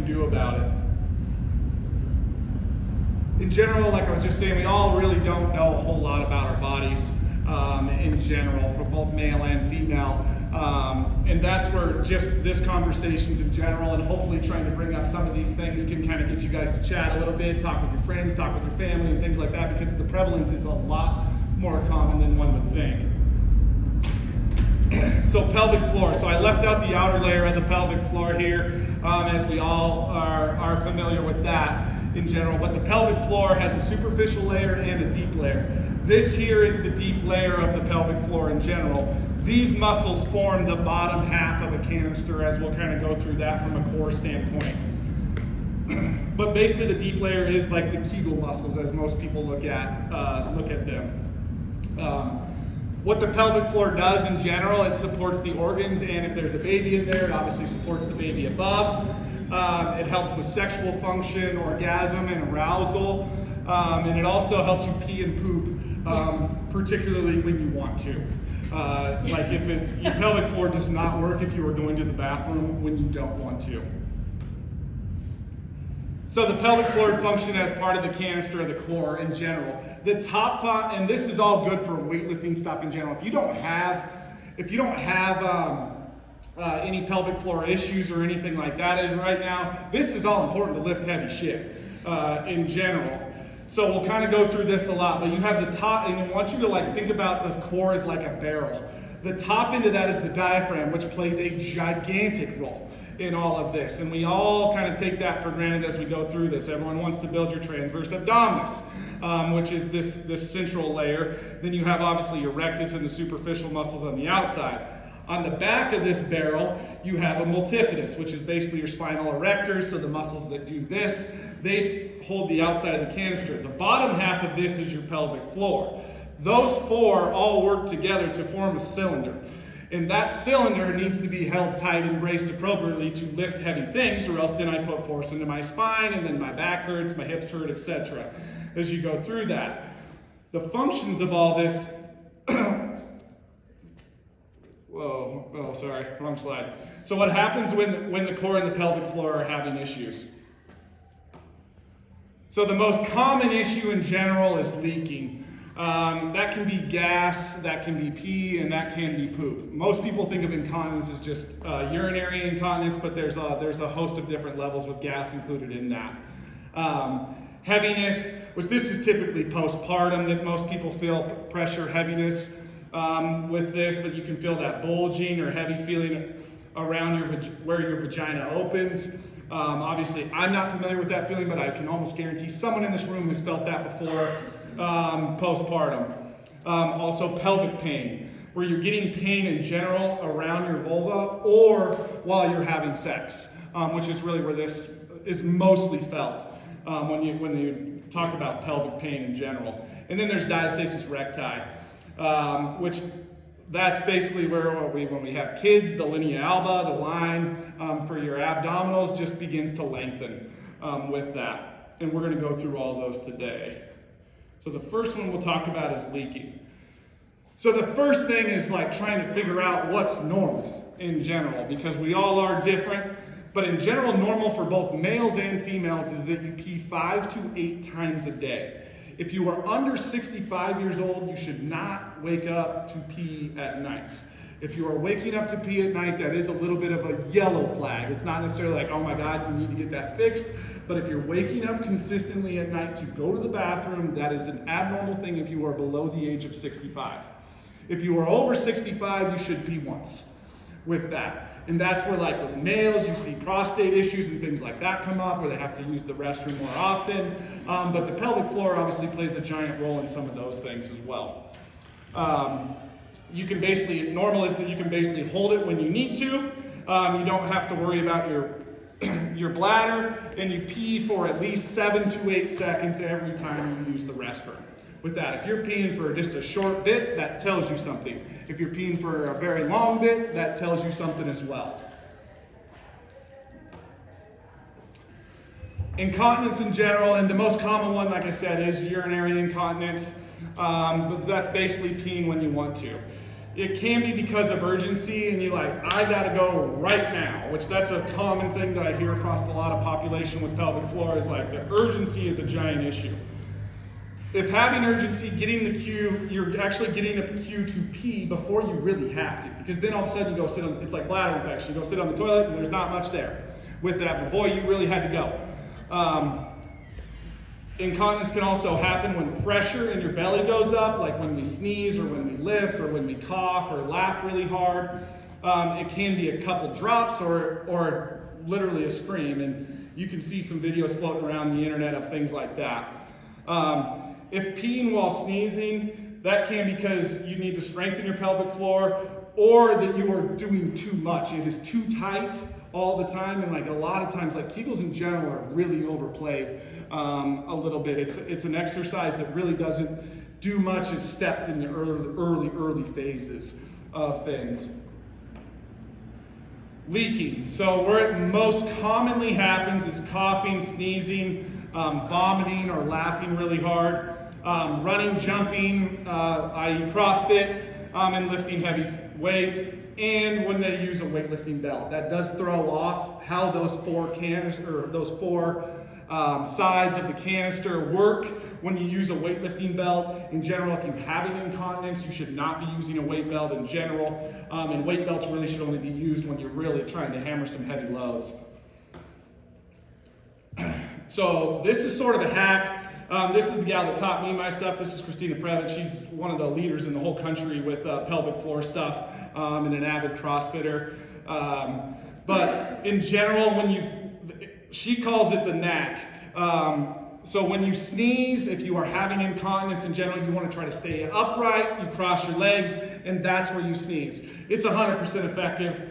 do about it. In general, like I was just saying, we all really don't know a whole lot about our bodies in general, for both male and female. And that's where just this conversations in general, and hopefully trying to bring up some of these things, can kind of get you guys to chat a little bit, talk with your friends, talk with your family, and things like that, because the prevalence is a lot more common than one would think. So pelvic floor. So I left out the outer layer of the pelvic floor here, as we all are familiar with that in general. But the pelvic floor has a superficial layer and a deep layer. This here is the deep layer of the pelvic floor in general. These muscles form the bottom half of a canister, as we'll kind of go through that from a core standpoint. But basically the deep layer is like the Kegel muscles, as most people look at them. What the pelvic floor does in general, it supports the organs, and if there's a baby in there, it obviously supports the baby above. It helps with sexual function, orgasm, and arousal. And it also helps you pee and poop, particularly when you want to. Like if your pelvic floor does not work if you are going to the bathroom when you don't want to. So the pelvic floor function as part of the canister of the core in general. The top, and this is all good for weightlifting stuff in general. If you don't have any pelvic floor issues or anything like that as right now, this is all important to lift heavy shit in general. So we'll kind of go through this a lot, but you have the top, and I want you to like think about the core as like a barrel. The top end of that is the diaphragm, which plays a gigantic role in all of this. And we all kind of take that for granted as we go through this. Everyone wants to build your transverse abdominis, which is this central layer. Then you have obviously your rectus and the superficial muscles on the outside. On the back of this barrel, you have a multifidus, which is basically your spinal erectors, so the muscles that do this, they hold the outside of the canister. The bottom half of this is your pelvic floor. Those four all work together to form a cylinder. And that cylinder needs to be held tight and braced appropriately to lift heavy things, or else then I put force into my spine, and then my back hurts, my hips hurt, etc. as you go through that. The functions of all this, whoa, oh sorry, wrong slide. So what happens when the core and the pelvic floor are having issues? So the most common issue in general is leaking. That can be gas, that can be pee, and that can be poop. Most people think of incontinence as just urinary incontinence, but there's a host of different levels with gas included in that. Heaviness, which this is typically postpartum that most people feel pressure, heaviness with this, but you can feel that bulging or heavy feeling around where your vagina opens. Obviously, I'm not familiar with that feeling, but I can almost guarantee someone in this room has felt that before. Postpartum. Also pelvic pain, where you're getting pain in general around your vulva or while you're having sex, which is really where this is mostly felt when you talk about pelvic pain in general. And then there's diastasis recti, which that's basically where when we have kids, the linea alba, the line for your abdominals just begins to lengthen with that. And we're going to go through all those today. So the first one we'll talk about is leaking. So the first thing is like trying to figure out what's normal in general, because we all are different. But in general, normal for both males and females is that you pee 5 to 8 times a day. If you are under 65 years old, you should not wake up to pee at night. If you are waking up to pee at night, that is a little bit of a yellow flag. It's not necessarily like, oh my God, you need to get that fixed. But if you're waking up consistently at night to go to the bathroom, that is an abnormal thing if you are below the age of 65. If you are over 65, you should pee once with that. And that's where, like with males, you see prostate issues and things like that come up, where they have to use the restroom more often. But the pelvic floor obviously plays a giant role in some of those things as well. Normal is that you can basically hold it when you need to. You don't have to worry about your bladder, and you pee for at least 7 to 8 seconds every time you use the restroom. With that, if you're peeing for just a short bit, that tells you something. If you're peeing for a very long bit, that tells you something as well. Incontinence in general, and the most common one, like I said, is urinary incontinence. But that's basically peeing when you want to. It can be because of urgency and you're like, I gotta go right now, which that's a common thing that I hear across a lot of population with pelvic floor is like the urgency is a giant issue. If having urgency, getting the cue, you're actually getting a cue to pee before you really have to. Because then all of a sudden you go sit on, it's like bladder infection, you go sit on the toilet and there's not much there with that, but boy, you really had to go. Incontinence can also happen when pressure in your belly goes up, like when we sneeze or when we lift or when we cough or laugh really hard. It can be a couple drops or literally a scream, and you can see some videos floating around the internet of things like that. If peeing while sneezing, that can be because you need to strengthen your pelvic floor or that you are doing too much. It is too tight all the time, and like a lot of times, like Kegels in general are really overplayed a little bit. It's an exercise that really doesn't do much except in the early phases of things. Leaking. So where it most commonly happens is coughing, sneezing, vomiting or laughing really hard, running, jumping, i.e. CrossFit, and lifting heavy weights, and when they use a weightlifting belt. That does throw off how those four sides of the canister work when you use a weightlifting belt. In general, if you have an incontinence, you should not be using a weight belt in general, and weight belts really should only be used when you're really trying to hammer some heavy loads. So this is sort of a hack. This is the gal that taught me my stuff. This is Christina Previch. She's one of the leaders in the whole country with pelvic floor stuff, and an avid CrossFitter. But in general, she calls it the knack. So when you sneeze, if you are having incontinence in general, you want to try to stay upright, you cross your legs, and that's where you sneeze. It's 100% effective.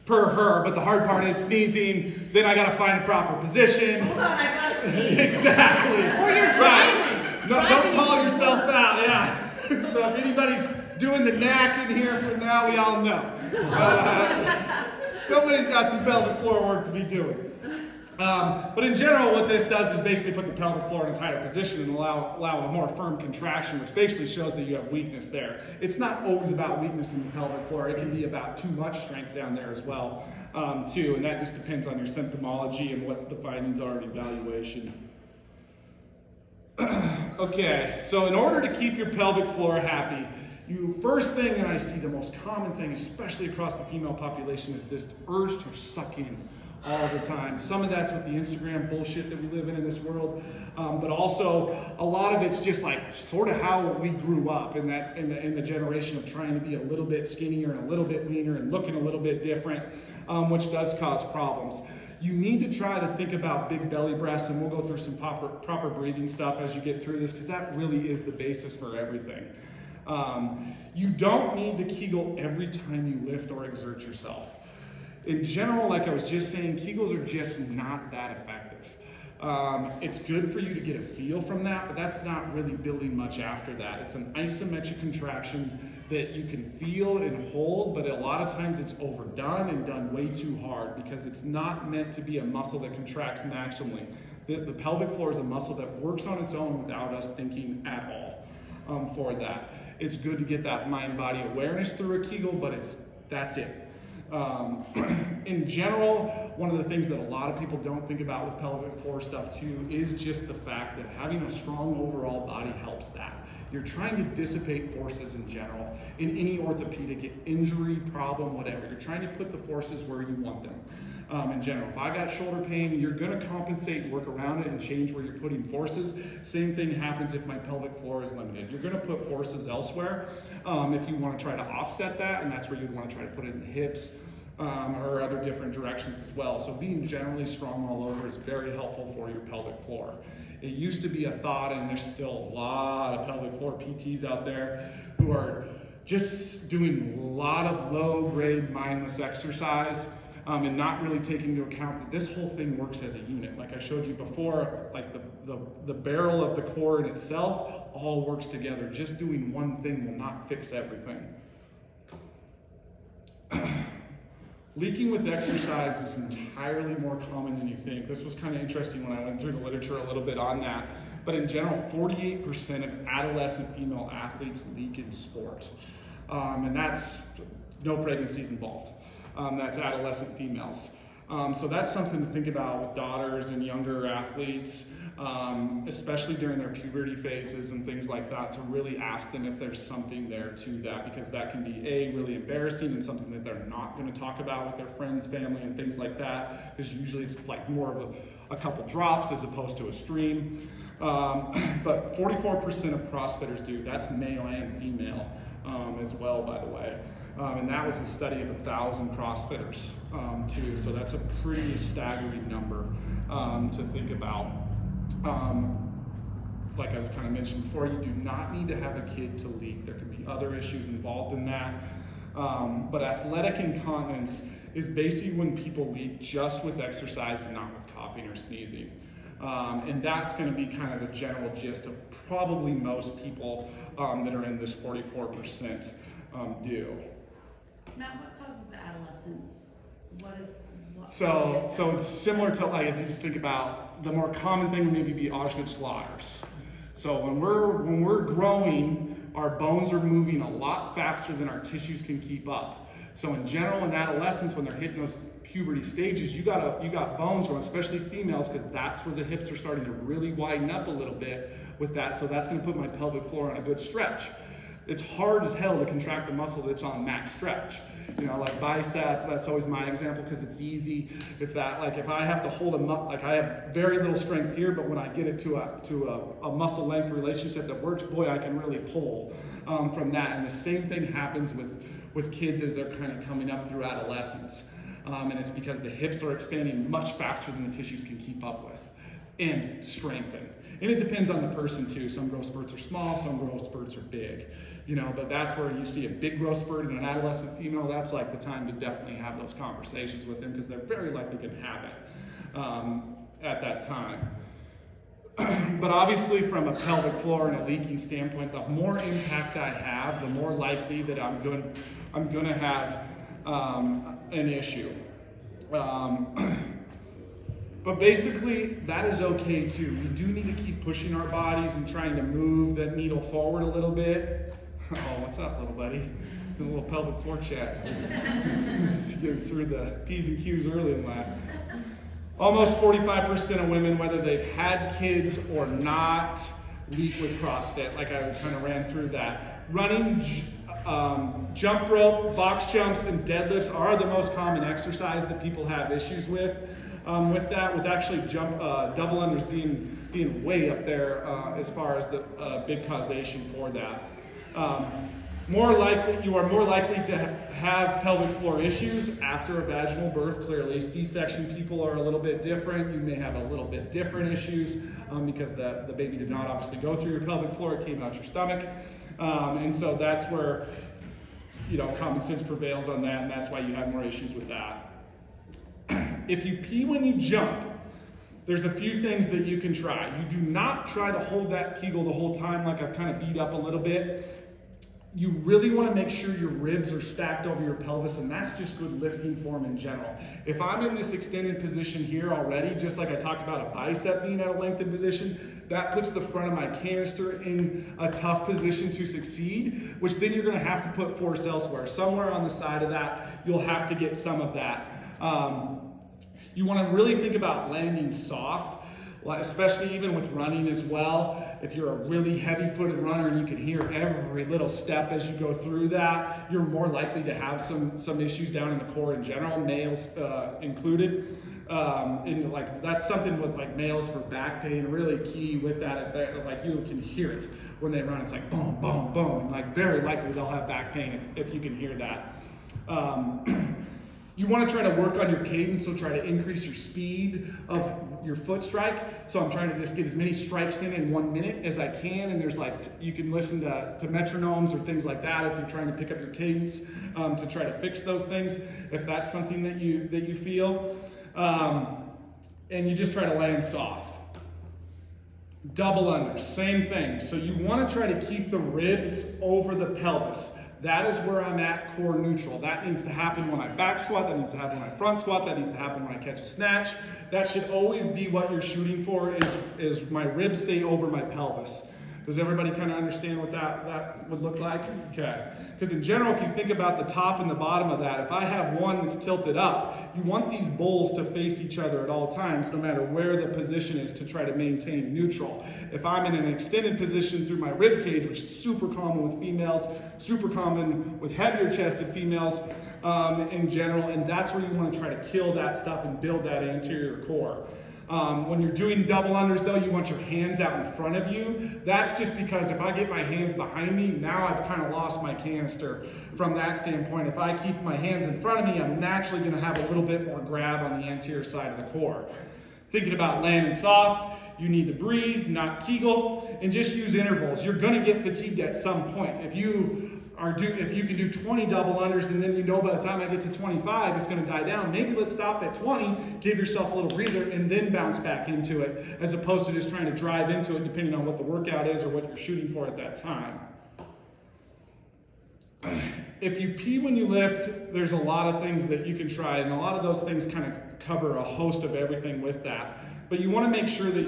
Per her, but the hard part is sneezing, then I gotta find a proper position. Hold on, I gotta sneeze. Exactly. Or you're driving. No, don't call yourself out, yeah. So if anybody's doing the knack in here for now, we all know. Somebody's got some pelvic floor work to be doing. But in general, what this does is basically put the pelvic floor in a tighter position and allow a more firm contraction, which basically shows that you have weakness there. It's not always about weakness in the pelvic floor. It can be about too much strength down there as well, too. And that just depends on your symptomology and what the findings are in evaluation. Okay, so in order to keep your pelvic floor happy, first thing, and I see the most common thing, especially across the female population, is this urge to suck in all the time. Some of that's with the Instagram bullshit that we live in this world, but also a lot of it's just like sort of how we grew up in the generation of trying to be a little bit skinnier and a little bit leaner and looking a little bit different, which does cause problems. You need to try to think about big belly breaths, and we'll go through some proper breathing stuff as you get through this, because that really is the basis for everything. You don't need to Kegel every time you lift or exert yourself. In general, like I was just saying, Kegels are just not that effective. It's good for you to get a feel from that, but that's not really building much after that. It's an isometric contraction that you can feel and hold, but a lot of times it's overdone and done way too hard because it's not meant to be a muscle that contracts naturally. The pelvic floor is a muscle that works on its own without us thinking at all for that. It's good to get that mind-body awareness through a Kegel, but that's it. In general, one of the things that a lot of people don't think about with pelvic floor stuff too is just the fact that having a strong overall body helps that. You're trying to dissipate forces in general in any orthopedic injury, problem, whatever. You're trying to put the forces where you want them. In general, if I got shoulder pain, you're going to compensate, work around it, and change where you're putting forces. Same thing happens if my pelvic floor is limited. You're going to put forces elsewhere if you want to try to offset that, and that's where you'd want to try to put it in the hips or other different directions as well. So being generally strong all over is very helpful for your pelvic floor. It used to be a thought, and there's still a lot of pelvic floor PTs out there who are just doing a lot of low-grade mindless exercise. And not really taking into account that this whole thing works as a unit. Like I showed you before, like the barrel of the core in itself all works together. Just doing one thing will not fix everything. Leaking with exercise is entirely more common than you think. This was kind of interesting when I went through the literature a little bit on that. but in general, 48% of adolescent female athletes leak in sport. And that's no pregnancies involved. That's adolescent females. So that's something to think about with daughters and younger athletes, especially during their puberty phases and things like that, to really ask them if there's something there to that, because that can be really embarrassing and something that they're not going to talk about with their friends, family, and things like that, because usually it's like more of a couple drops as opposed to a stream. But 44% of CrossFitters do. That's male and female as well, by the way. And that was a study of 1,000 CrossFitters too. So that's a pretty staggering number to think about. Like I was kind of mentioned before, you do not need to have a kid to leak. There can be other issues involved in that. But athletic incontinence is basically when people leak just with exercise and not with coughing or sneezing. And that's going to be kind of the general gist of probably most people that are in this 44% do. Matt, what causes the adolescence? So it's similar to, like, if you just think about the more common thing would maybe be Osgood-Schlatter's. So when we're growing, our bones are moving a lot faster than our tissues can keep up. So in general, in adolescence, when they're hitting those puberty stages, you got bones growing, especially females, because that's where the hips are starting to really widen up a little bit with that. So that's going to put my pelvic floor on a good stretch. It's hard as hell to contract a muscle that's on max stretch. You know, like bicep, that's always my example because it's easy. If I have to hold like I have very little strength here, but when I get it to a muscle length relationship that works, boy, I can really pull from that. And the same thing happens with kids as they're kind of coming up through adolescence. And it's because the hips are expanding much faster than the tissues can keep up with and strengthen. And it depends on the person too. Some growth spurts are small, some growth spurts are big. You know, but that's where you see a big growth spurt in an adolescent female. That's like the time to definitely have those conversations with them, because they're very likely going to have it at that time. But obviously from a pelvic floor and a leaking standpoint, the more impact I have, the more likely that I'm going to have an issue. But basically, that is okay too. We do need to keep pushing our bodies and trying to move the needle forward a little bit. Oh, what's up, little buddy? A little pelvic floor chat. To get through the P's and Q's early in life. Almost 45% of women, whether they've had kids or not, leak with CrossFit. Like I kind of ran through that. Running, jump rope, box jumps, and deadlifts are the most common exercise that people have issues with that, with actually double unders being way up there as far as the big causation for that. You are more likely to have pelvic floor issues after a vaginal birth. Clearly, C-section people are a little bit different. You may have a little bit different issues because the baby did not obviously go through your pelvic floor; it came out your stomach, and so that's where common sense prevails on that, and that's why you have more issues with that. If you pee when you jump, there's a few things that you can try. You do not try to hold that Kegel the whole time, like I've kind of beat up a little bit. You really want to make sure your ribs are stacked over your pelvis, and that's just good lifting form in general. If I'm in this extended position here already, just like I talked about a bicep being at a lengthened position, that puts the front of my canister in a tough position to succeed, which then you're going to have to put force elsewhere. Somewhere on the side of that, you'll have to get some of that. You want to really think about landing soft, especially even with running as well. If you're a really heavy-footed runner and you can hear every little step as you go through that, you're more likely to have some issues down in the core in general, males included. And that's something with males for back pain, really key with that. If you can hear it when they run, it's like boom, boom, boom, and very likely they'll have back pain if you can hear that. You want to try to work on your cadence, so try to increase your speed of your foot strike. So I'm trying to just get as many strikes in 1 minute as I can, and there's you can listen to metronomes or things like that if you're trying to pick up your cadence to try to fix those things, if that's something that you feel. And you just try to land soft. Double unders, same thing. So you want to try to keep the ribs over the pelvis. That is where I'm at core neutral. That needs to happen when I back squat, that needs to happen when I front squat, that needs to happen when I catch a snatch. That should always be what you're shooting for, is my ribs stay over my pelvis. Does everybody kind of understand what that would look like? Okay. Because in general, if you think about the top and the bottom of that, if I have one that's tilted up, you want these bowls to face each other at all times, no matter where the position is, to try to maintain neutral. If I'm in an extended position through my rib cage, which is super common with females, super common with heavier chested females in general, and that's where you want to try to kill that stuff and build that anterior core. When you're doing double unders though, you want your hands out in front of you. That's just because if I get my hands behind me, now I've kind of lost my canister from that standpoint. If I keep my hands in front of me, I'm naturally going to have a little bit more grab on the anterior side of the core. Thinking about landing soft, you need to breathe, not Kegel, and just use intervals. You're going to get fatigued at some point. If you can do 20 double unders and then you know by the time I get to 25 it's going to die down, maybe let's stop at 20, give yourself a little breather, and then bounce back into it, as opposed to just trying to drive into it depending on what the workout is or what you're shooting for at that time. If you pee when you lift, there's a lot of things that you can try, and a lot of those things kind of cover a host of everything with that. But you want to make sure that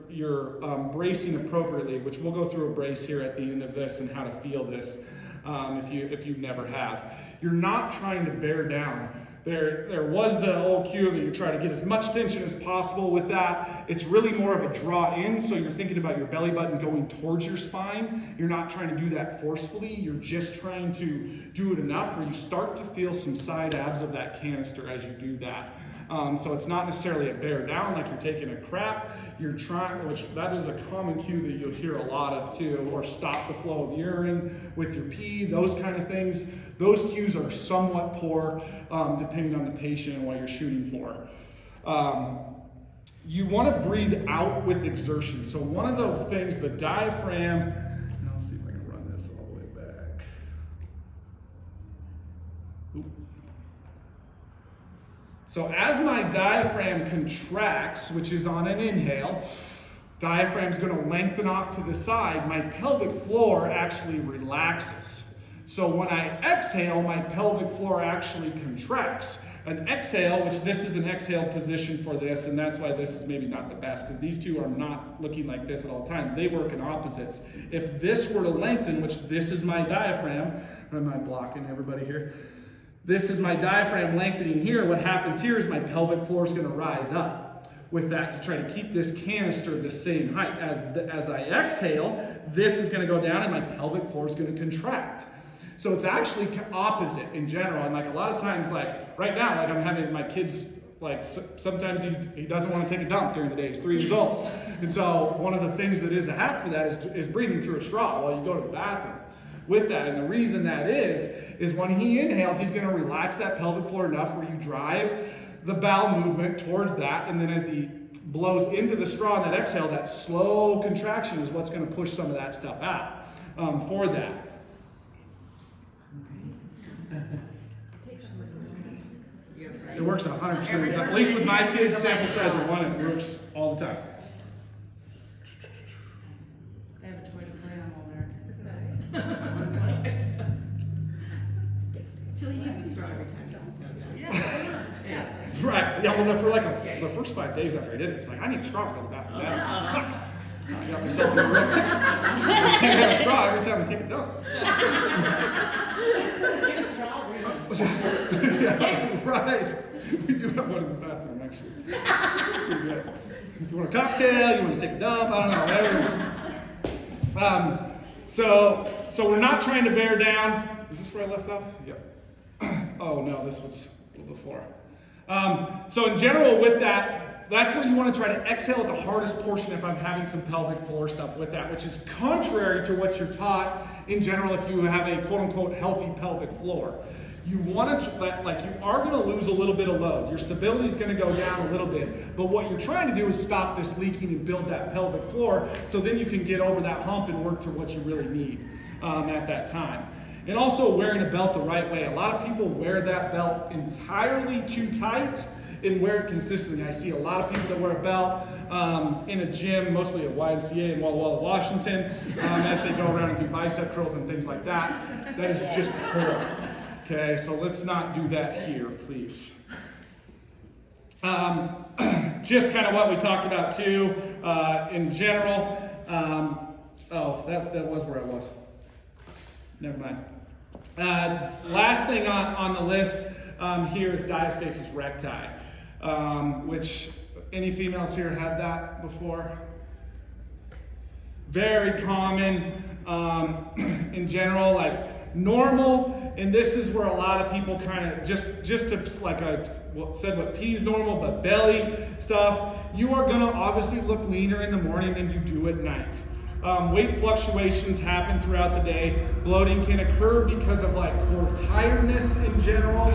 you're bracing appropriately, which we'll go through a brace here at the end of this and how to feel this if you never have. You're not trying to bear down. There was the old cue that you try to get as much tension as possible with that. It's really more of a draw in, so you're thinking about your belly button going towards your spine. You're not trying to do that forcefully. You're just trying to do it enough where you start to feel some side abs of that canister as you do that. So it's not necessarily a bear down like you're taking a crap. You're trying, which that is a common cue that you'll hear a lot of too, or stop the flow of urine with your pee, those kind of things. Those cues are somewhat poor depending on the patient and what you're shooting for. You want to breathe out with exertion. So one of the things, the diaphragm, and I'll see if I can run this all the way back. Oop. So as my diaphragm contracts, which is on an inhale, diaphragm's going to lengthen off to the side, my pelvic floor actually relaxes. So when I exhale, my pelvic floor actually contracts. An exhale, which this is an exhale position for this, and that's why this is maybe not the best, because these two are not looking like this at all times. They work in opposites. If this were to lengthen, which this is my diaphragm, am I blocking everybody here? This is my diaphragm lengthening here. What happens here is my pelvic floor is going to rise up with that to try to keep this canister the same height. As I exhale, this is going to go down and my pelvic floor is going to contract. So it's actually opposite in general. And like a lot of times, like right now, like I'm having my kids, like sometimes he doesn't want to take a dump during the day. He's 3 years old. And so one of the things that is a hack for that is breathing through a straw while you go to the bathroom. With that, and the reason that is when he inhales, he's going to relax that pelvic floor enough where you drive the bowel movement towards that, and then as he blows into the straw in that exhale, that slow contraction is what's going to push some of that stuff out for that. It works 100% of the time. At least with my kids, sample size of 1, it works all the time. They have a toy to play on while they're. Till he needs a straw every time he goes. Yeah. Right. Yeah, well, for like the first 5 days after I did it, he's like, I need a straw to go to the bathroom. I got myself in the room. I can't have a straw every time I take a dump. Get a straw, Yeah, right. We do have one in the bathroom, actually. Yeah. If you want a cocktail, you want to take a dump, I don't know, whatever. So we're not trying to bear down. Is this where I left off? Yep. Oh no, this was before. So in general with that, that's where you want to try to exhale at the hardest portion if I'm having some pelvic floor stuff with that, which is contrary to what you're taught in general if you have a quote unquote healthy pelvic floor. You want to, like you are going to lose a little bit of load. Your stability is going to go down a little bit. But what you're trying to do is stop this leaking and build that pelvic floor so then you can get over that hump and work to what you really need at that time. And also wearing a belt the right way. A lot of people wear that belt entirely too tight and wear it consistently. I see a lot of people that wear a belt in a gym, mostly at YMCA in Walla Walla, Washington, as they go around and do bicep curls and things like that. That is just poor. Okay, so let's not do that here, please. Just kind of what we talked about too, in general. That was where I was. Never mind. Last thing on the list here is diastasis recti, which any females here had that before? Very common in general, like normal, and this is where a lot of people kind of just to like I said what P's normal, but belly stuff, you are gonna obviously look leaner in the morning than you do at night. Weight fluctuations happen throughout the day. Bloating can occur because of like core tiredness in general.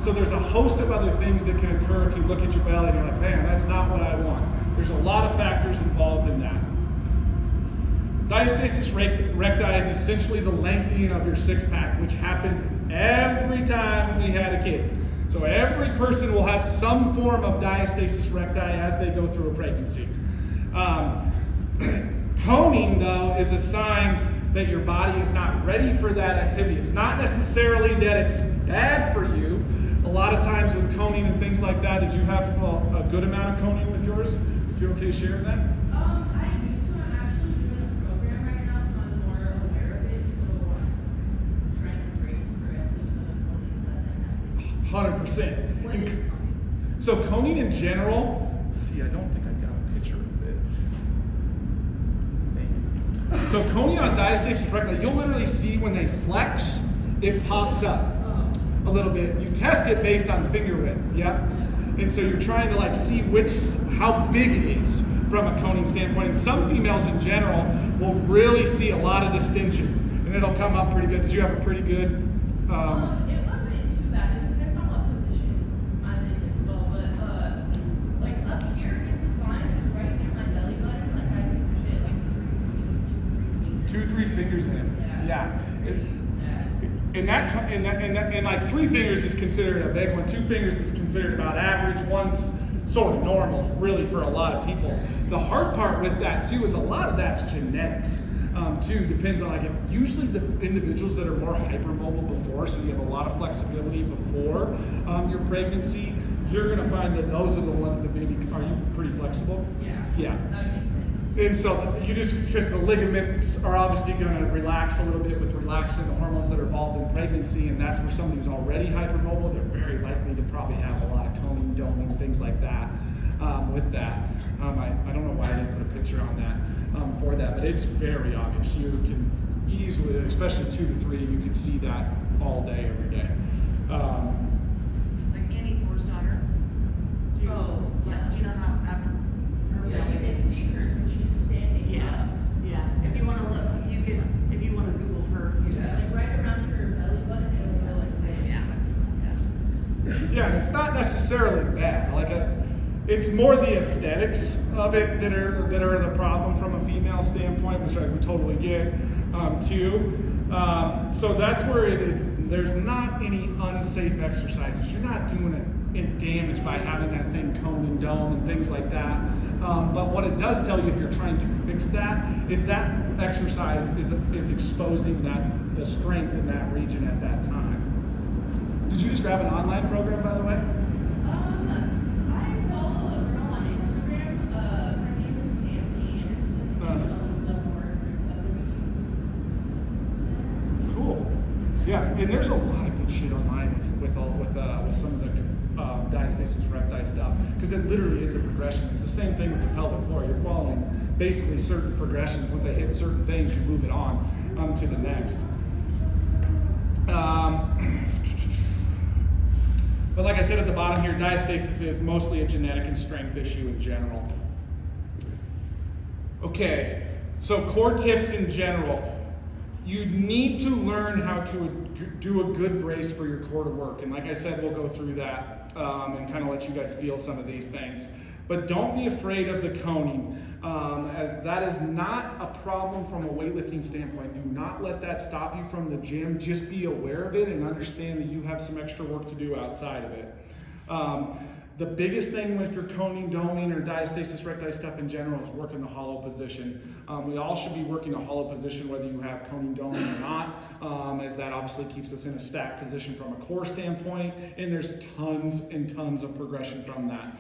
So there's a host of other things that can occur if you look at your belly and you're like, man, that's not what I want. There's a lot of factors involved in that. Diastasis recti is essentially the lengthening of your six-pack, which happens every time we had a kid. So every person will have some form of diastasis recti as they go through a pregnancy. Coning, though, is a sign that your body is not ready for that activity. It's not necessarily that it's bad for you. A lot of times with coning and things like that, did you have a good amount of coning with yours? If you're okay sharing that? I used to. I'm actually doing a program right now, so I'm more aware of it. So I'm trying to brace for it, so the coning doesn't happen. 100%. What is coning? So coning in general, see, I don't think I got a picture of it. So coning on diastasis recti, you'll literally see when they flex, it pops up a little bit. You test it based on finger width, yep. And so you're trying to like see how big it is from a coning standpoint. And some females in general will really see a lot of distension, and it'll come up pretty good. Did you have a pretty good? It wasn't too bad. It depends on what position I'm in as well. But like up here, it's fine. It's right near my belly button. Like I just fit like 2-3 fingers in it. Yeah. And like 3 fingers is considered a big one. 2 fingers is considered about average. One's sort of normal, really, for a lot of people. The hard part with that too is a lot of that's genetics. Too depends on like if usually the individuals that are more hypermobile before, so you have a lot of flexibility before your pregnancy, you're gonna find that those are the ones that maybe are you pretty flexible? Yeah. That makes sense. And so you just, because the ligaments are obviously going to relax a little bit with relaxing the hormones that are involved in pregnancy, and that's where somebody who's already hypermobile, they're very likely to probably have a lot of coning, doming, things like that with that. I don't know why I didn't put a picture on that for that, but it's very obvious. You can easily, especially 2 to 3, you can see that all day, every day. Like Annie Thor's daughter. Do you know how after her Yeah, you can see hers when she's standing up. Yeah. If you want to look, if you want to Google her, you can. Like right around her belly button, it'll go like this. Yeah. Yeah, and it's not necessarily bad. It's more the aesthetics of it that are the problem from a female standpoint, which I would totally get too. So that's where it is. There's not any unsafe exercises. You're not doing it damage by having that thing coned and dome and things like that. But what it does tell you if you're trying to fix that is that exercise is exposing the strength in that region at that time. Did you just grab an online program, by the way? I follow a girl on Instagram. Her name is Nancy Anderson. She does the more Cool. Yeah, and there's a lot of good shit online with some of the diastasis recti stuff, because it literally is a progression. It's the same thing with the pelvic floor. You're following basically certain progressions. When they hit certain things, you move it on to the next. But like I said at the bottom here, diastasis is mostly a genetic and strength issue in general. Okay, so core tips in general. You need to learn how to do a good brace for your core to work. And like I said, we'll go through that and kind of let you guys feel some of these things. But don't be afraid of the coning, as that is not a problem from a weightlifting standpoint. Do not let that stop you from the gym. Just be aware of it and understand that you have some extra work to do outside of it. The biggest thing if you're coning, doming, or diastasis recti stuff in general is working the hollow position. We all should be working a hollow position whether you have coning, doming or not, as that obviously keeps us in a stacked position from a core standpoint, and there's tons and tons of progression from that.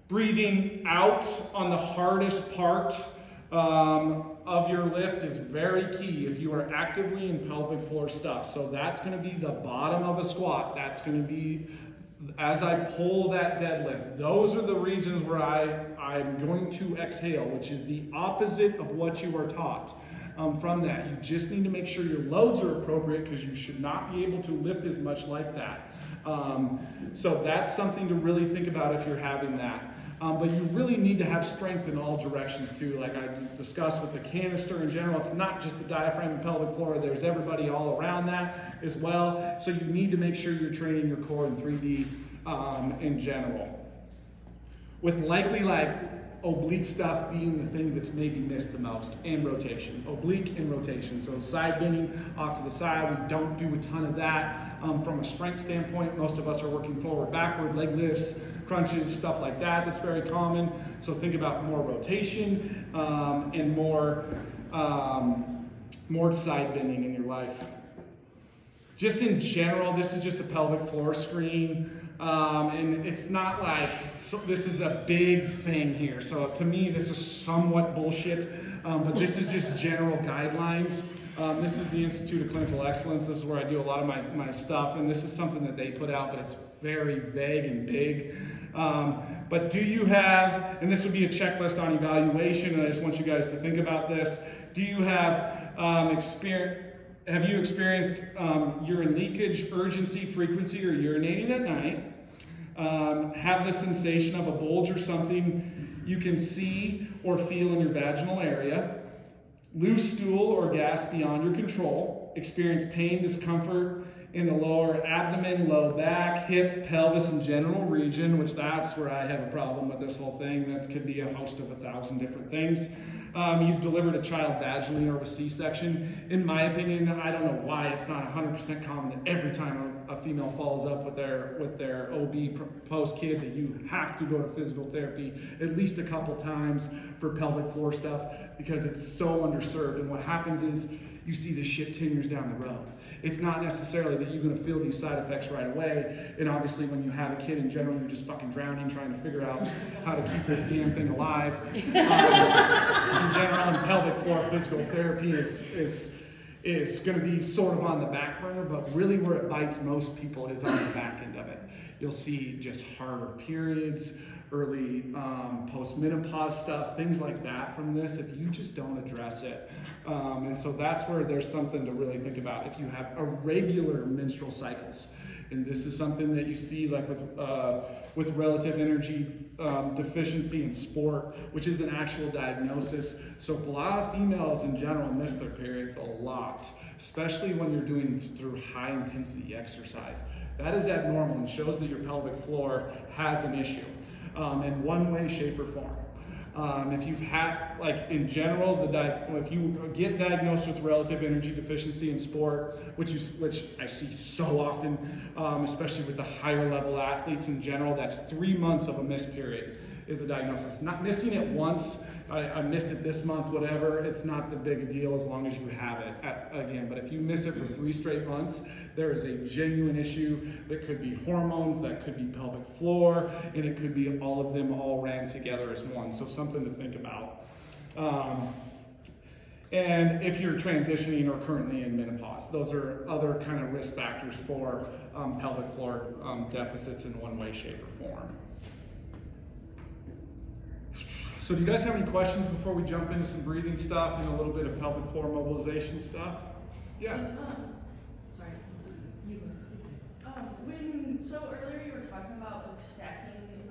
Breathing out on the hardest part of your lift is very key if you are actively in pelvic floor stuff. So that's going to be the bottom of a squat. That's going to be as I pull that deadlift. Those are the regions where I'm going to exhale, which is the opposite of what you are taught. From that, you just need to make sure your loads are appropriate because you should not be able to lift as much like that. So that's something to really think about if you're having that. But you really need to have strength in all directions too. Like I discussed with the canister in general, it's not just the diaphragm and pelvic floor, there's everybody all around that as well. So you need to make sure you're training your core in 3D in general. With likely oblique stuff being the thing that's maybe missed the most, and rotation. Oblique and rotation. So side bending off to the side, we don't do a ton of that. From a strength standpoint, most of us are working forward, backward, leg lifts, crunches, stuff like that. That's very common. So think about more rotation and more side bending in your life. Just in general, this is just a pelvic floor screen. And it's not like this is a big thing here. So to me, this is somewhat bullshit, but this is just general guidelines. This is the Institute of Clinical Excellence. This is where I do a lot of my stuff, and this is something that they put out, but it's very vague and big. But do you have, and this would be a checklist on evaluation, and I just want you guys to think about this. Do you have have you experienced urine leakage, urgency, frequency, or urinating at night? Have the sensation of a bulge or something you can see or feel in your vaginal area? Loose stool or gas beyond your control? Experience pain, discomfort in the lower abdomen, low back, hip, pelvis, and genital region, which that's where I have a problem with this whole thing. That could be a host of 1,000 different things. You've delivered a child vaginally or with C-section. In my opinion, I don't know why it's not 100% common that every time a female follows up with their OB post-kid that you have to go to physical therapy at least a couple times for pelvic floor stuff because it's so underserved. And what happens is you see this shit 10 years down the road. It's not necessarily that you're going to feel these side effects right away. And obviously when you have a kid in general, you're just fucking drowning trying to figure out how to keep this damn thing alive. In general, and pelvic floor physical therapy is going to be sort of on the back burner, but really where it bites most people is on the back end of it. You'll see just harder periods, early post-menopause stuff, things like that from this if you just don't address it. And so that's where there's something to really think about. If you have irregular menstrual cycles, and this is something that you see like with relative energy deficiency in sport, which is an actual diagnosis. So a lot of females in general miss their periods a lot, especially when you're doing through high intensity exercise. That is abnormal and shows that your pelvic floor has an issue in one way, shape, or form. If you've had, like in general, if you get diagnosed with relative energy deficiency in sport, which I see so often, especially with the higher level athletes in general, that's 3 months of a missed period is the diagnosis. Not missing it once, I missed it this month, whatever, it's not the big deal as long as you have it again. But if you miss it for 3 straight months, there is a genuine issue that could be hormones, that could be pelvic floor, and it could be all of them all ran together as one. So something to think about. And if you're transitioning or currently in menopause, those are other kind of risk factors for pelvic floor deficits in one way, shape, or form. So do you guys have any questions before we jump into some breathing stuff and a little bit of pelvic floor mobilization stuff? Yeah. Sorry. So earlier you were talking about like stacking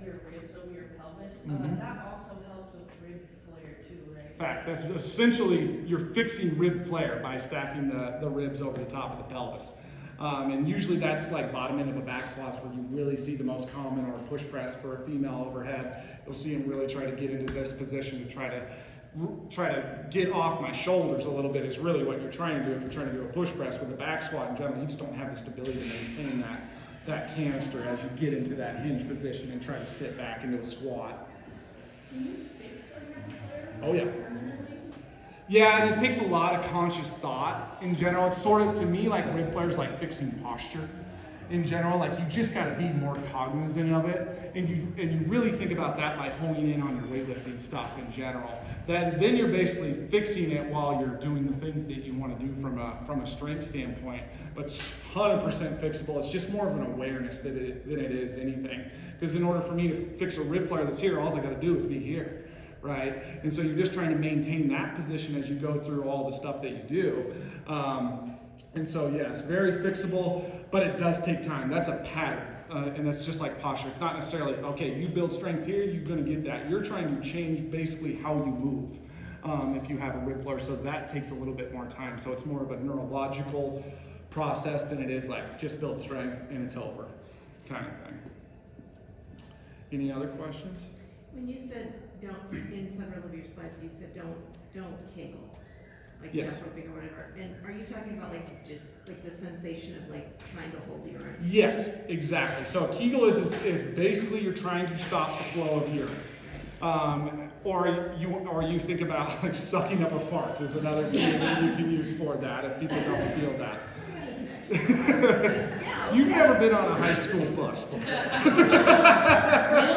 your ribs over your pelvis. That also helps with rib flare too, right? In fact, that's essentially you're fixing rib flare by stacking the ribs over the top of the pelvis. And usually that's like bottom end of a back squats where you really see the most common, or push press for a female overhead. You'll see them really try to get into this position to try to get off my shoulders a little bit is really what you're trying to do if you're trying to do a push press. With a back squat in general, you just don't have the stability to maintain that that canister as you get into that hinge position and try to sit back into a squat. Can you fix a rib flare? Oh yeah. Permanently? Yeah, and it takes a lot of conscious thought in general. It's sort of, to me, like rib flares, like fixing posture in general. Like you just got to be more cognizant of it, and you really think about that by honing in on your weightlifting stuff in general. Then you're basically fixing it while you're doing the things that you want to do from a strength standpoint. But it's 100% fixable. It's just more of an awareness than it is anything. Because in order for me to fix a rib flare that's here, all I got to do is be here. Right? And so you're just trying to maintain that position as you go through all the stuff that you do. And so, yes, very fixable, but it does take time. That's a pattern, and that's just like posture. It's not necessarily, okay, you build strength here, you're going to get that. You're trying to change basically how you move if you have a rib flare, so that takes a little bit more time. So it's more of a neurological process than it is like just build strength and it's over kind of thing. Any other questions? When you said don't, in several of your slides, you said don't kegel, like Yes. jump roping or whatever. And are you talking about like just like the sensation of like trying to hold your urine? Yes, exactly. So a Kegel is basically you're trying to stop the flow of urine. Or you think about like sucking up a fart is another thing that you can use for that if people don't feel that. You've never been on a high school bus before. Middle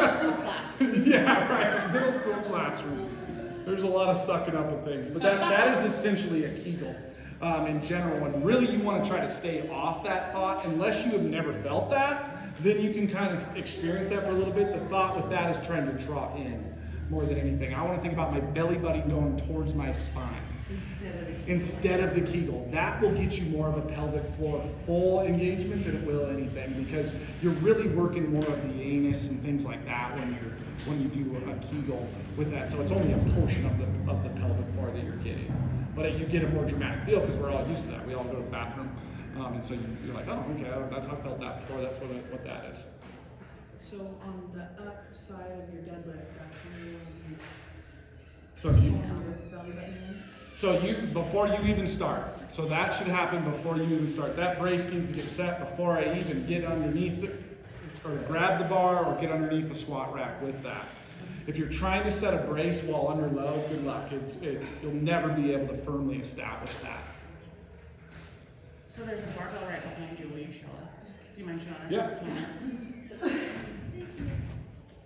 school classroom. Yeah, right. Middle school classroom. There's a lot of sucking up of things, but that is essentially a Kegel in general. And really, you want to try to stay off that thought unless you have never felt that. Then you can kind of experience that for a little bit. The thought with that is trying to draw in more than anything. I want to think about my belly button going towards my spine. Instead of the Kegel. That will get you more of a pelvic floor full engagement than it will anything, because you're really working more of the anus and things like that when you do a Kegel with that. So it's only a portion of the pelvic floor that you're getting. But you get a more dramatic feel because we're all used to that. We all go to the bathroom. And so you're like, oh, okay, that's how I felt that before. That's what that is. So on the upside of your deadlift, that's when you So if you pull your belly button in. So before you even start. So that should happen before you even start. That brace needs to get set before I even get underneath it, or grab the bar or get underneath the squat rack with that. If you're trying to set a brace while under load, good luck. You'll never be able to firmly establish that. So there's a barbell right behind you. Will you show us? Do you mind showing us? Yeah.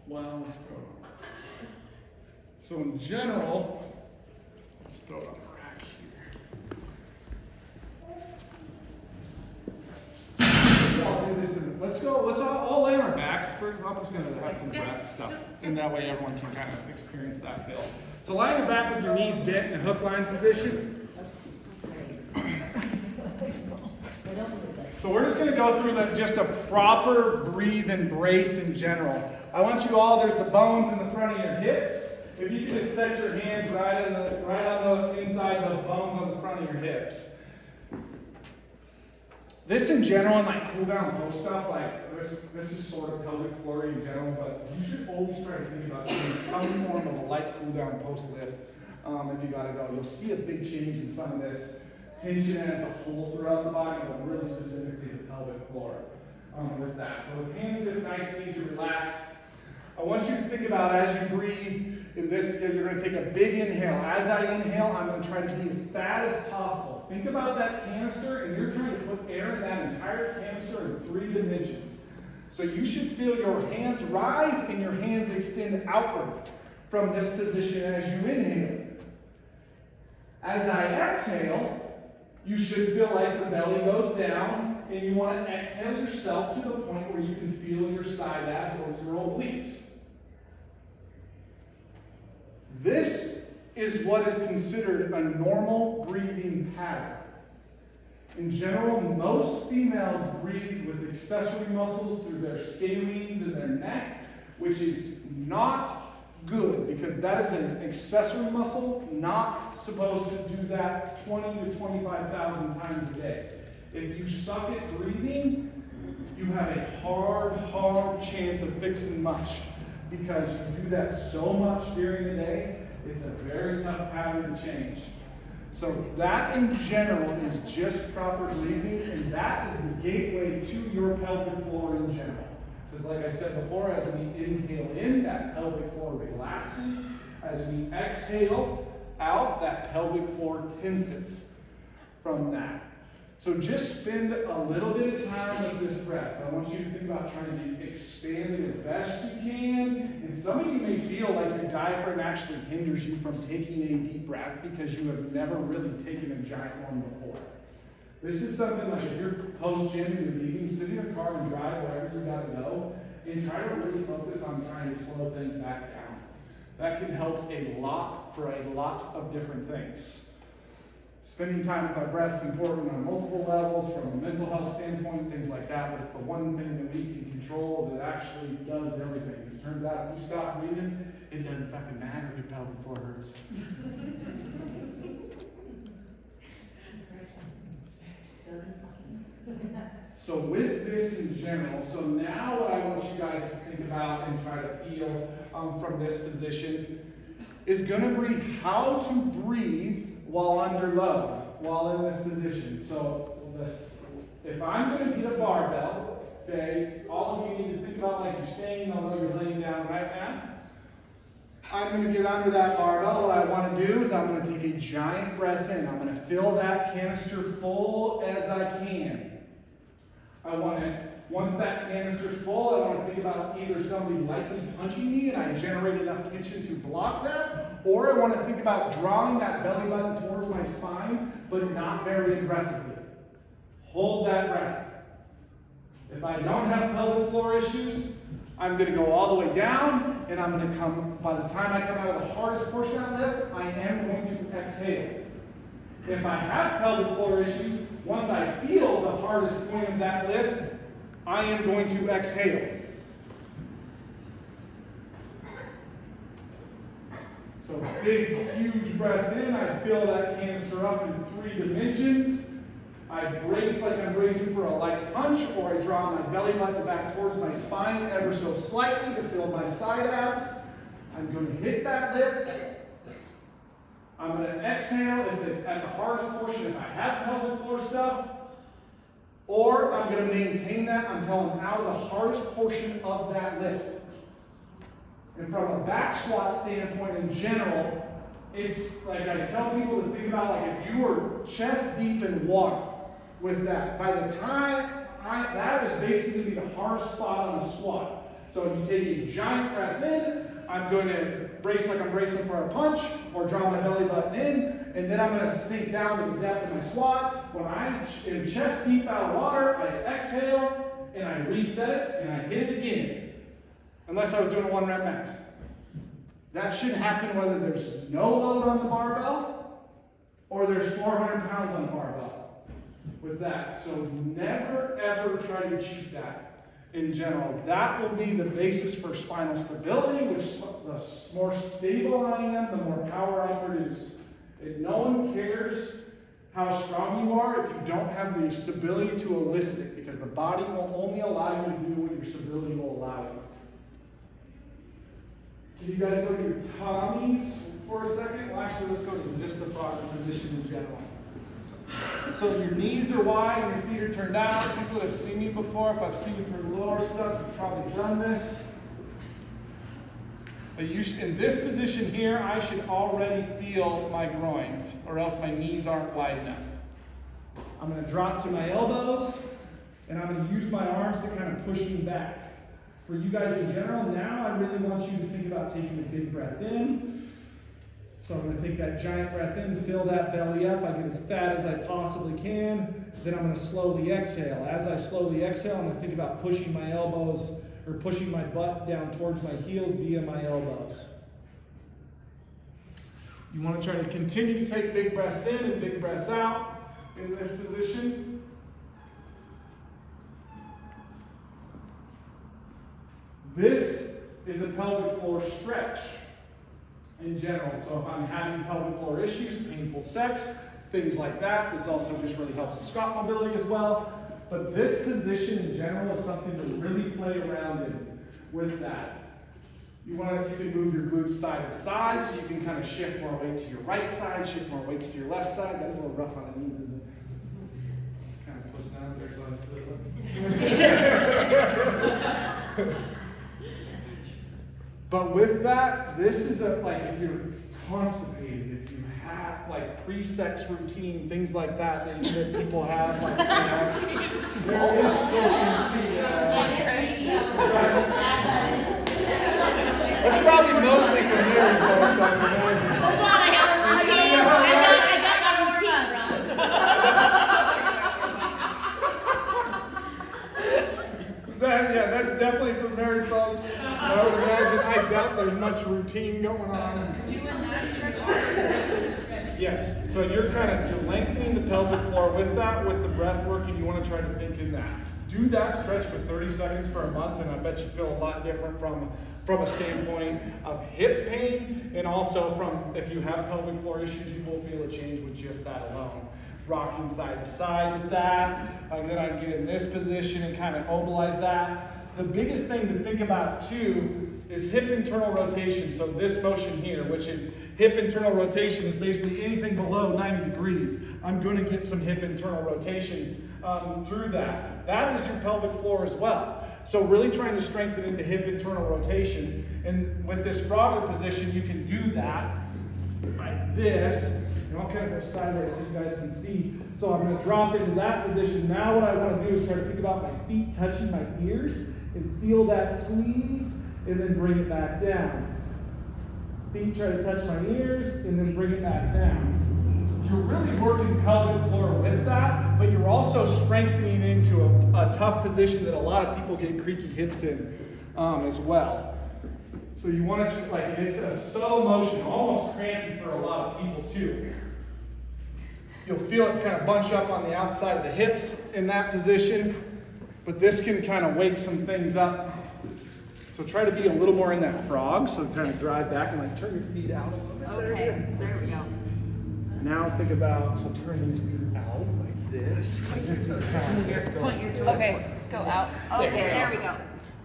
Well, let's throw it on. So in general, let's throw it on the rack here. Let's all lay on our backs. I'm just going to have some breath stuff, and that way everyone can kind of experience that feel. So lie on your back with your knees bent in a hook line position. So we're just going to go through just a proper breathe and brace in general. I want you all, there's the bones in the front of your hips. If you can just set your hands right on the inside of those bones on the front of your hips. This in general, and like cool down post stuff, like this is sort of pelvic floor in general, but you should always try to think about doing some form of a light cool down post lift if you got to go. You'll see a big change in some of this tension as a whole throughout the body, but really specifically the pelvic floor with that. So with hands just nice and easy, relaxed. I want you to think about as you breathe in this, you're going to take a big inhale. As I inhale, I'm going to try to be as fat as possible. Think about that canister, and you're trying to put air in that entire canister in 3 dimensions. So you should feel your hands rise and your hands extend outward from this position as you inhale. As I exhale, you should feel like the belly goes down, and you want to exhale yourself to the point where you can feel your side abs or your obliques. This is what is considered a normal breathing pattern. In general, most females breathe with accessory muscles through their scalenes and their neck, which is not good because that is an accessory muscle, not supposed to do that 20 to 25,000 times a day. If you suck at breathing, you have a hard chance of fixing much because you do that so much during the day, it's a very tough pattern to change. So that in general is just proper breathing, and that is the gateway to your pelvic floor in general. Because like I said before, as we inhale in, that pelvic floor relaxes. As we exhale out, that pelvic floor tenses from that. So just spend a little bit of time with this breath. I want you to think about trying to expand it as best you can. And some of you may feel like your diaphragm actually hinders you from taking a deep breath because you have never really taken a giant one before. This is something like if you're post-gym and you're leaving, sit in your car and drive wherever you gotta go, and try to really focus on trying to slow things back down. That can help a lot for a lot of different things. Spending time with our breath is important on multiple levels, from a mental health standpoint, things like that, but it's the one thing that we can control that actually does everything. Because it turns out if you stop breathing, it doesn't fucking matter if your pelvic floor hurts. So with this in general, so now what I want you guys to think about and try to feel from this position is going to be how to breathe while under load, while in this position. So if I'm going to get a barbell, okay, all of you need to think about like you're standing, although you're laying down right now. I'm going to get under that barbell. What I want to do is I'm going to take a giant breath in. I'm going to fill that canister full as I can. Once that canister's full, I want to think about either somebody lightly punching me and I generate enough tension to block that, or I want to think about drawing that belly button towards my spine, but not very aggressively. Hold that breath. If I don't have pelvic floor issues, I'm going to go all the way down, and I'm going to come, by the time I come out of the hardest portion of that lift, I am going to exhale. If I have pelvic floor issues, once I feel the hardest point of that lift, I am going to exhale. So big, huge breath in. I fill that canister up in 3 dimensions. I brace like I'm bracing for a light punch, or I draw my belly button back towards my spine ever so slightly to fill my side abs. I'm going to hit that lift. I'm going to exhale at the hardest portion if I have pelvic floor stuff, or I'm going to maintain that until I'm out of the hardest portion of that lift. And from a back squat standpoint in general, it's like I tell people to think about like if you were chest deep in water with that. By the time that is basically the hardest spot on the squat. So you take a giant breath in, I'm going to brace like I'm bracing for a punch, or draw my belly button in, and then I'm going to sink down to the depth of my squat. When I'm in chest deep out of water, I exhale, and I reset it, and I hit it again. Unless I was doing a 1 rep max. That should happen whether there's no load on the barbell, or there's 400 pounds on the barbell with that. So never ever try to cheat that. In general, that will be the basis for spinal stability, which the more stable I am, the more power I produce. And no one cares how strong you are if you don't have the stability to elicit it, because the body will only allow you to do what your stability will allow you. Can you guys look at your tummies for a second? Well, actually, let's go to just the frog position in general. So your knees are wide and your feet are turned out. People that have seen me before, if I've seen you for lower stuff, you've probably done this. But in this position here, I should already feel my groins, or else my knees aren't wide enough. I'm going to drop to my elbows, and I'm going to use my arms to kind of push me back. For you guys in general, now I really want you to think about taking a big breath in. So I'm going to take that giant breath in, fill that belly up. I get as fat as I possibly can. Then I'm going to slowly exhale. As I slowly exhale, I'm going to think about pushing my elbows, or pushing my butt down towards my heels via my elbows. You want to try to continue to take big breaths in and big breaths out in this position. This is a pelvic floor stretch in general. So if I'm having pelvic floor issues, painful sex, things like that, this also just really helps with squat mobility as well. But this position in general is something to really play around in with that. You can move your glutes side to side, so you can kind of shift more weight to your right side, shift more weights to your left side. That is a little rough on the knees, isn't it? Just kind of push down there so I sit up. But with that, this is if you're constipated, if you have like pre-sex routine, things like that that people have, like, there is something to That's probably mostly for married folks, I can imagine. Hold on, I got my routine, That's definitely for married folks. I would imagine. I doubt there's much routine going on. Doing that stretch. Yes. So you're lengthening the pelvic floor with that, with the breath work, and you want to try to think in that. Do that stretch for 30 seconds for a month, and I bet you feel a lot different from a standpoint of hip pain, and also from if you have pelvic floor issues, you will feel a change with just that alone. Rocking side to side with that, and then I can get in this position and kind of mobilize that. The biggest thing to think about too is hip internal rotation. So this motion here, which is hip internal rotation, is basically anything below 90 degrees. I'm going to get some hip internal rotation through that. That is your pelvic floor as well. So really trying to strengthen into hip internal rotation. And with this Frogger position, you can do that like this. And I'll kind of go sideways so you guys can see. So I'm going to drop into that position. Now what I want to do is try to think about my feet touching my ears and feel that squeeze and then bring it back down. Feet try to touch my ears and then bring it back down. You're really working pelvic floor with that, but you're also strengthening into a tough position that a lot of people get creaky hips in as well. So you want to, it's a subtle motion, almost crampy for a lot of people too. You'll feel it kind of bunch up on the outside of the hips in that position, but this can kind of wake some things up. So try to be a little more in that frog, so kind of drive back and turn your feet out a little bit. Okay, there we go. Now think about, so turn these feet out like this. Point your toes. Okay, go out. Okay, there we go.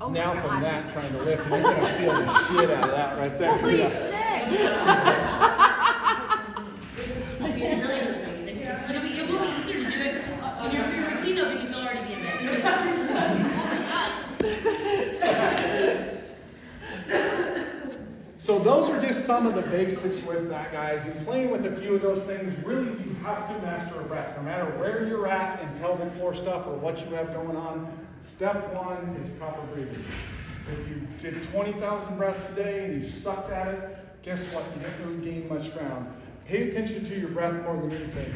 Oh now my from God. that, trying to lift, and you're going to feel the shit out of that right there. Holy Yeah. shit. It will be easier to do it in your routine though because you'll already be in bed. So those are just some of the basics with that, guys. And playing with a few of those things, really you have to master a breath. No matter where you're at in pelvic floor stuff or what you have going on, step one is proper breathing. If you did 20,000 breaths a day and you sucked at it, guess what? You didn't really gain much ground. Pay attention to your breath more than anything.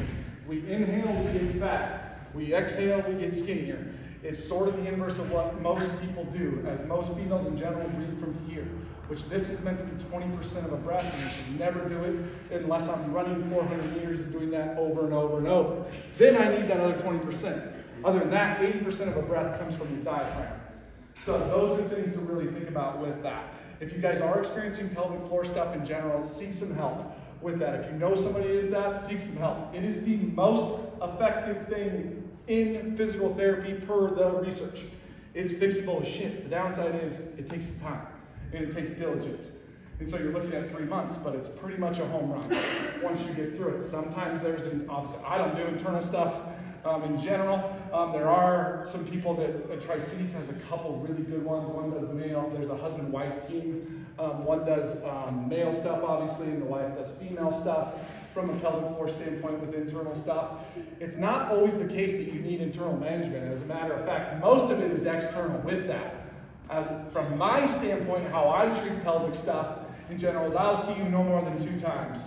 We inhale, we get fat. We exhale, we get skinnier. It's sort of the inverse of what most people do, as most females in general breathe from here, which this is meant to be 20% of a breath, and you should never do it unless I'm running 400 meters and doing that over and over and over. Then I need that other 20%. Other than that, 80% of a breath comes from your diaphragm. So those are things to really think about with that. If you guys are experiencing pelvic floor stuff in general, seek some help with that. If you know somebody is that, seek some help. It is the most effective thing in physical therapy per the research. It's fixable as shit. The downside is it takes some time and it takes diligence. And so you're looking at 3 months, but it's pretty much a home run once you get through it. Sometimes obviously I don't do internal stuff in general. There are some people that Tri-Cities has a couple really good ones. One does male, there's a husband-wife team. One does male stuff, obviously, and the wife does female stuff from a pelvic floor standpoint with internal stuff. It's not always the case that you need internal management. As a matter of fact, most of it is external with that. From my standpoint, how I treat pelvic stuff in general is I'll see you no more than 2 times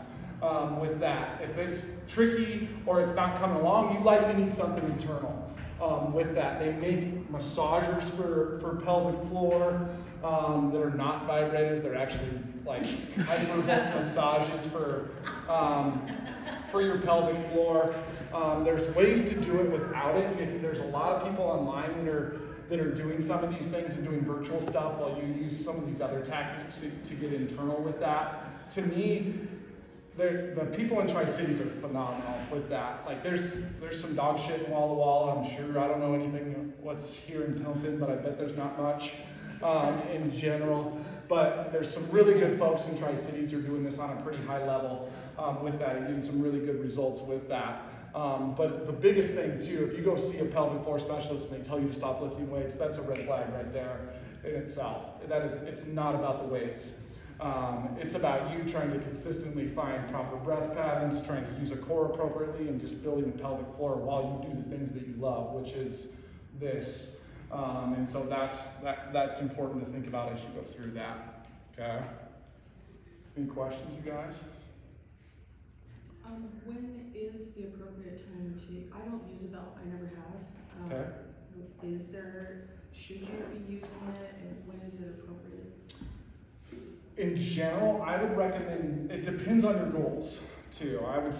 with that. If it's tricky or it's not coming along, you likely need something internal with that. They make massagers for pelvic floor that are not vibrators. They're actually like hypervolt massages for your pelvic floor. There's ways to do it without it. There's a lot of people online that are doing some of these things and doing virtual stuff while you use some of these other tactics to get internal with that. To me, the people in Tri-Cities are phenomenal with that. Like there's some dog shit wall to wall, I'm sure. I don't know anything what's here in Pendleton, but I bet there's not much in general. But there's some really good folks in Tri-Cities who are doing this on a pretty high level with that and getting some really good results with that. But the biggest thing too, if you go see a pelvic floor specialist and they tell you to stop lifting weights, that's a red flag right there in itself. It's not about the weights. It's about you trying to consistently find proper breath patterns, trying to use a core appropriately, and just building the pelvic floor while you do the things that you love, which is this. And so that's important to think about as you go through that. Okay. Any questions, you guys? When is the appropriate time to, I don't use a belt, I never have. Okay. Should you be using it, and when is it appropriate? In general, I would recommend, it depends on your goals too. I would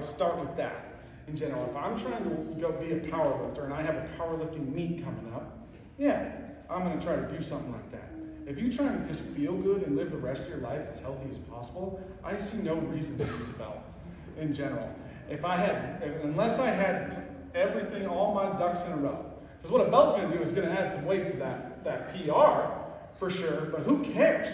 start with that. In general, if I'm trying to go be a power lifter and I have a powerlifting meet coming up, yeah, I'm gonna try to do something like that. If you're trying to just feel good and live the rest of your life as healthy as possible, I see no reason to use a belt in general. Unless I had everything, all my ducks in a row. Because what a belt's gonna do is gonna add some weight to that PR for sure, but who cares?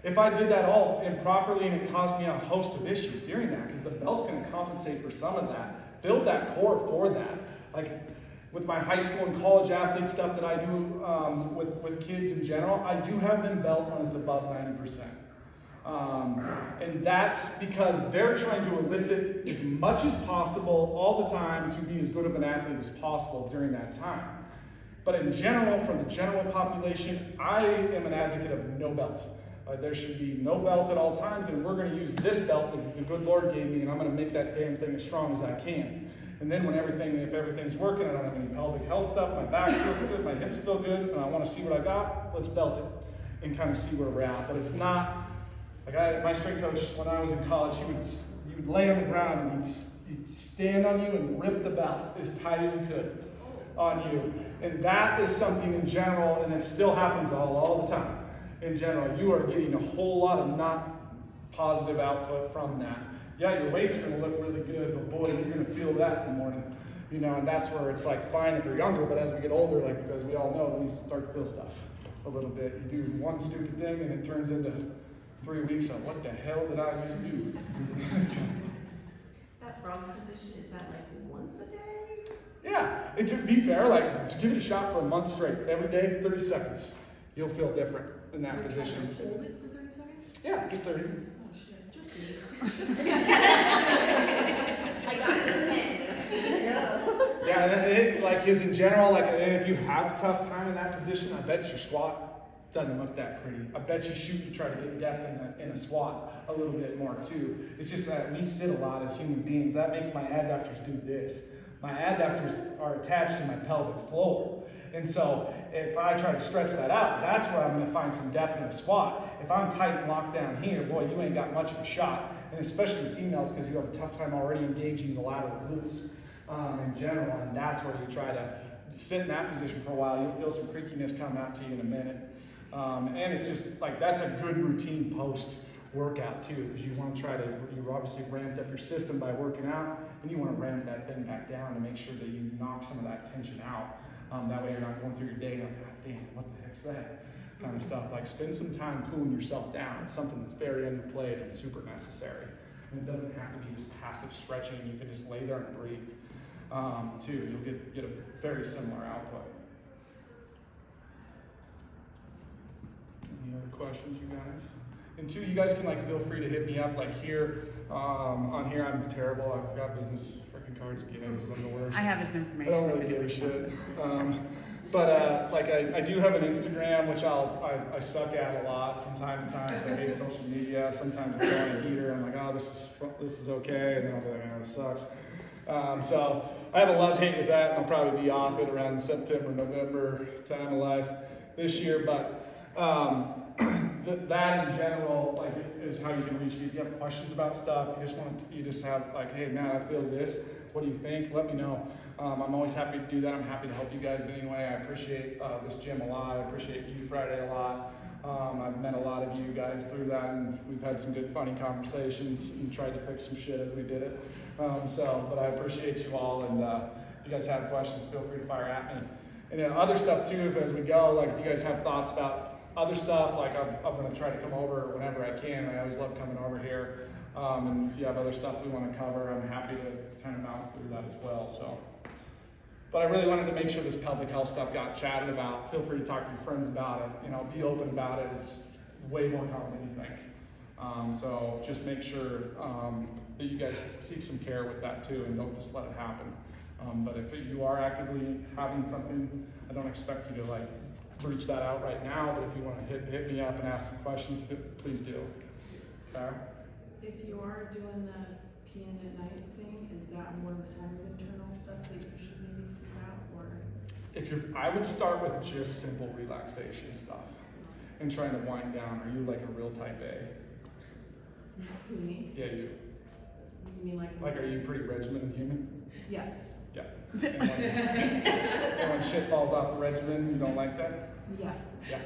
If I did that all improperly and it caused me a host of issues during that, because the belt's gonna compensate for some of that, build that core for that. Like with my high school and college athlete stuff that I do with kids in general, I do have them belt when it's above 90%. And that's because they're trying to elicit as much as possible all the time to be as good of an athlete as possible during that time. But in general, for the general population, I am an advocate of no belt. There should be no belt at all times, and we're going to use this belt that the good Lord gave me, and I'm going to make that damn thing as strong as I can. And then if everything's working, I don't have any pelvic health stuff, my back feels good, my hips feel good, and I want to see what I got, let's belt it and kind of see where we're at. But it's not, like my strength coach, when I was in college, he would lay on the ground and he'd stand on you and rip the belt as tight as he could on you. And that is something in general, and it still happens all the time. In general, you are getting a whole lot of not positive output from that. Yeah, your weight's gonna look really good, but boy, you're gonna feel that in the morning. And that's where it's like fine if you're younger, but as we get older, like as we all know, we start to feel stuff a little bit. You do one stupid thing and it turns into 3 weeks of what the hell did I just do? That frog position, is that like once a day? Yeah, and to be fair, like to give it a shot for a month straight, every day, 30 seconds. You'll feel different in that position. Hold it for 30 seconds? Yeah, just 30. Oh shit, just me. I got this hand. Yeah, and it like is in general, like and if you have a tough time in that position, I bet your squat doesn't look that pretty. I bet you try to get depth in a squat a little bit more too. It's just that we sit a lot as human beings. That makes my adductors do this. My adductors are attached to my pelvic floor. And so if I try to stretch that out, that's where I'm gonna find some depth in a squat. If I'm tight and locked down here, boy, you ain't got much of a shot. And especially females, because you have a tough time already engaging the lateral glutes in general. And that's where you try to sit in that position for a while. You'll feel some creakiness come out to you in a minute. And it's just like, that's a good routine post workout too, because you want to you obviously ramped up your system by working out, and you want to ramp that thing back down to make sure that you knock some of that tension out. That way you're not going through your day like, God damn, what the heck's that? Kind of stuff. Like spend some time cooling yourself down. It's something that's very underplayed and super necessary. And it doesn't have to be just passive stretching. You can just lay there and breathe too. You'll get a very similar output. Any other questions, you guys? And two, you guys can like feel free to hit me up like here. On here, I'm terrible. I forgot business freaking cards again because I'm the worst. I have his I information. don't really give a shit. But like I do have an Instagram, which I suck at a lot from time to time because I hate social media. Sometimes I go on a heater, I'm like, oh, this is okay, and then I'll be like, oh, this sucks. So I have a love-hate with that, and I'll probably be off it around September, November time of life this year. But that in general, like, is how you can reach me. If you have questions about stuff, you just have like, hey, Matt, I feel this. What do you think? Let me know. I'm always happy to do that. I'm happy to help you guys anyway. I appreciate this gym a lot. I appreciate you Friday a lot. I've met a lot of you guys through that, and we've had some good funny conversations and tried to fix some shit as we did it. But I appreciate you all, and if you guys have questions, feel free to fire at me. And then other stuff too, as we go, like if you guys have thoughts about other stuff, like I'm gonna try to come over whenever I can. I always love coming over here. And if you have other stuff we want to cover, I'm happy to kind of bounce through that as well. So, but I really wanted to make sure this pelvic health stuff got chatted about. Feel free to talk to your friends about it. You know, be open about it. It's way more common than you think. So just make sure that you guys seek some care with that too, and don't just let it happen. But if you are actively having something, I don't expect you to like reach that out right now. But if you want to hit me up and ask some questions, please do. Okay? If you are doing the peeing at night thing, is that more of a sign of internal stuff that you should maybe seek out, or? I would start with just simple relaxation stuff and trying to wind down. Are you like a real type A? Who, me? Yeah, you. You mean like? Are you pretty regimented human? Yes. Yeah. And when shit falls off the regimen, you don't like that? Yeah. Yeah.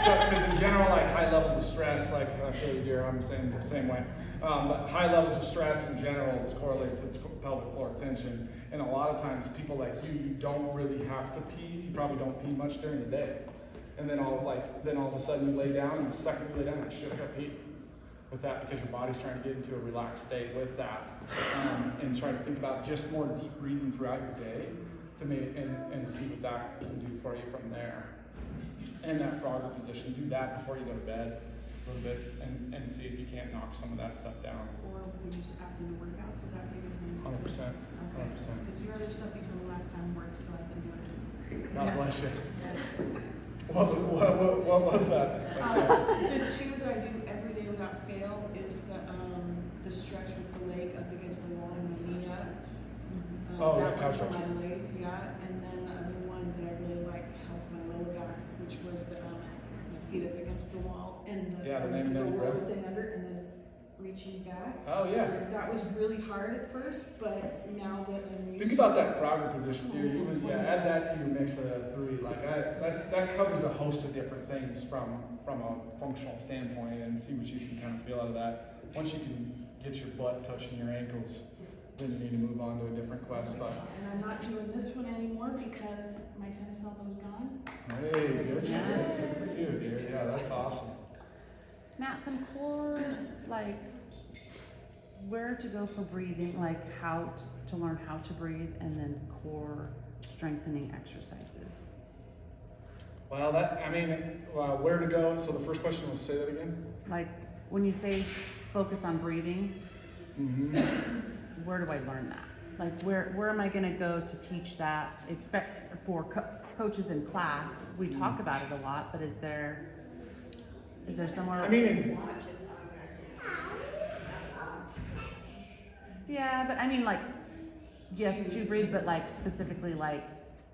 So, because in general, like high levels of stress, like I feel you here, I'm saying the same way. But high levels of stress in general is correlated to pelvic floor tension. And a lot of times, people like you don't really have to pee. You probably don't pee much during the day. And then all of a sudden you lay down, and the second you lay down, shit, I got pee. With that, because your body's trying to get into a relaxed state with that, and try to think about just more deep breathing throughout your day to make and see what that can do for you from there. And that Frogger position, do that before you go to bed a little bit, and see if you can't knock some of that stuff down. Or would you just after your workouts, would that be a 100%. 100%. Because your other stuff you told me last time works, so I've been doing it. God bless you. Yeah. What was that? The two that I do every day without fail is the stretch with the leg up against the wall and my knee up. Oh, that yeah, one couch for stretch. my legs, yeah. And then the other one that I really like helped my lower back, which was the feet up against the wall and the name the and roller breath. thing under, and then reaching back. Oh yeah. That was really hard at first, but now that I'm used Think about that Frogger position, dude. Add that to your mix of three. Like that covers a host of different things from a functional standpoint, and see what you can kind of feel out of that. Once you can get your butt touching your ankles, then you need to move on to a different quest. But And I'm not doing this one anymore because my tennis elbow's gone. hey, good for you, dear. Yeah, that's awesome. Matt, some core, like, where to go for breathing, like how to learn how to breathe, and then core strengthening exercises. Well, where to go? So the first question was, say that again. Like, when you say focus on breathing, where do I learn that? Like, where am I going to go to teach that? Expect for coaches in class, we talk about it a lot, but is there somewhere? I mean, yeah, but I mean, like, yes, to breathe, but like specifically, like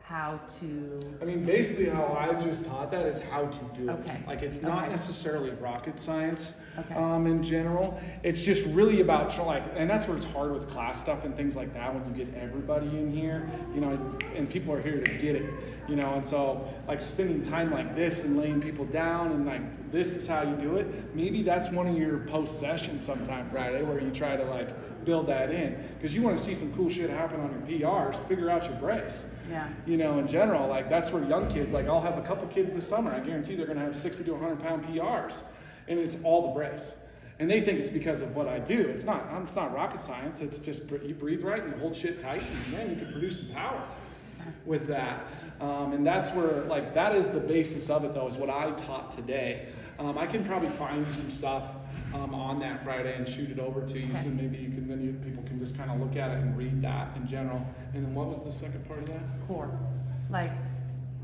how to. I mean, basically how I just taught that is how to do it. Okay. Like it's not Okay. necessarily rocket science Okay. in general. It's just really about and that's where it's hard with class stuff and things like that when you get everybody in here, you know, and people are here to get it, you know, and so like spending time like this and laying people down and like this is how you do it. Maybe that's one of your post sessions sometime Friday where you try to like build that in because you want to see some cool shit happen on your PRs, figure out your brace. Yeah. You know, in general, like that's where young kids, like I'll have a couple kids this summer, I guarantee they're going to have 60 to 100 pound PRs, and it's all the brace. And they think it's because of what I do. It's not rocket science. It's just you breathe right and you hold shit tight, and man, you can produce some power with that. And that's where, like, that is the basis of it, though, is what I taught today. I can probably find you some stuff on that Friday and shoot it over to you, so maybe you can people can just kind of look at it and read that in general. And then what was the second part of that? Core, like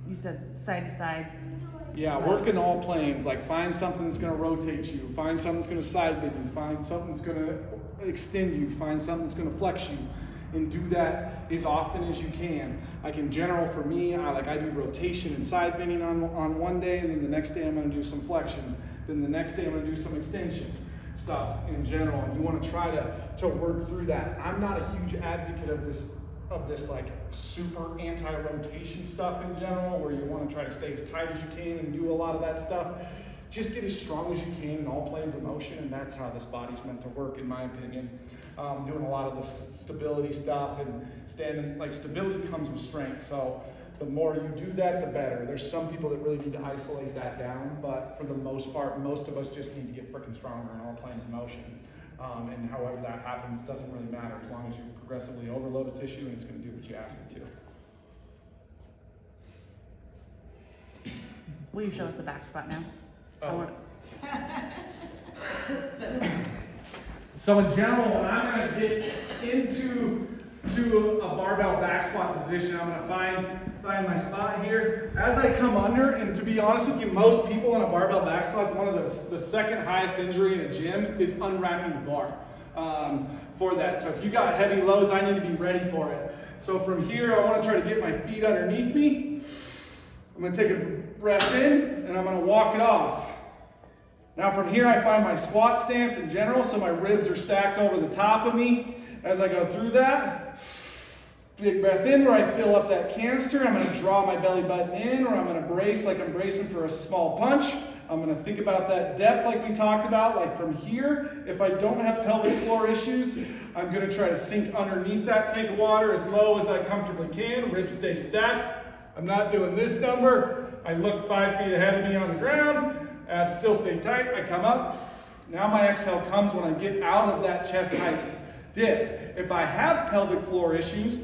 you said, side to side. Yeah, work in all planes. Like find something that's going to rotate you, find something that's going to side bend you, find something that's going to extend you, find something that's going to flex you, and do that as often as you can. Like in general, for me, I do rotation and side bending on one day, and then the next day I'm going to do some flexion. Then the next day I'm going to do some extension stuff in general. And you want to try to work through that. I'm not a huge advocate of this like super anti-rotation stuff in general, where you want to try to stay as tight as you can and do a lot of that stuff. Just get as strong as you can in all planes of motion, and that's how this body's meant to work, in my opinion. Doing a lot of the stability stuff and standing, like stability comes with strength. So The more you do that, the better. There's some people that really need to isolate that down, but for the most part, most of us just need to get freaking stronger in all planes of motion. And however that happens doesn't really matter as long as you progressively overload a tissue and it's going to do what you ask it to. Will you show us the back squat now? I Oh. want- So in general, when I'm gonna get into a barbell back squat position, I'm gonna find my spot here. As I come under, and to be honest with you, most people in a barbell back squat, one of the second highest injury in a gym is unwrapping the bar for that. So if you got heavy loads, I need to be ready for it. So from here, I wanna try to get my feet underneath me. I'm gonna take a breath in, and I'm gonna walk it off. Now from here, I find my squat stance in general, so my ribs are stacked over the top of me. As I go through that, big breath in where I fill up that canister. I'm gonna draw my belly button in, or I'm gonna brace like I'm bracing for a small punch. I'm gonna think about that depth like we talked about, like from here. If I don't have pelvic floor issues, I'm gonna try to sink underneath that tank of water as low as I comfortably can. Ribs stay stacked. I'm not doing this number. I look 5 feet ahead of me on the ground. Abs still stay tight. I come up. Now my exhale comes when I get out of that chest height dip. If I have pelvic floor issues,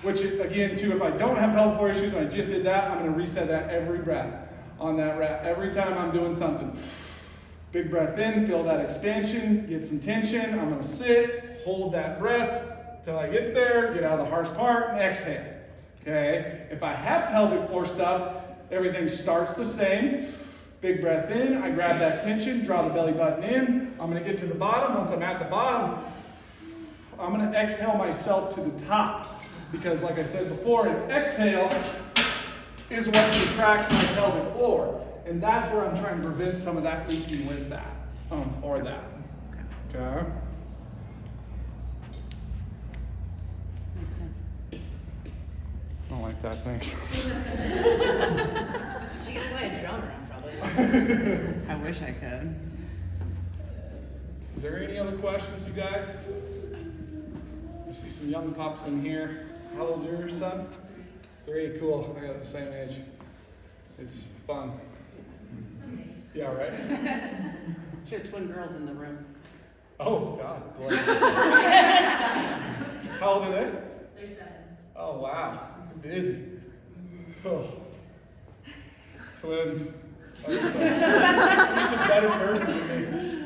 which again too, if I don't have pelvic floor issues and I just did that, I'm gonna reset that every breath on that rep. Every time I'm doing something. Big breath in, feel that expansion, get some tension. I'm gonna sit, hold that breath till I get there, get out of the harsh part, and exhale. Okay, if I have pelvic floor stuff, everything starts the same. Big breath in, I grab that tension, draw the belly button in. I'm gonna get to the bottom. Once I'm at the bottom, I'm gonna exhale myself to the top. Because like I said before, an exhale is what contracts my pelvic floor. And that's where I'm trying to prevent some of that leaking with that, or that. Okay. Makes sense. I don't like that, thanks. She can play a drum around probably. I wish I could. Is there any other questions, you guys? I see some young pups in here. How old's your son? 3, cool. I got the same age. It's fun. Yeah, right? Just twin girls in the room. Oh, God. Boy. How old are they? They're 7. Oh, wow. Busy. Oh. Twins. He's a better person than me.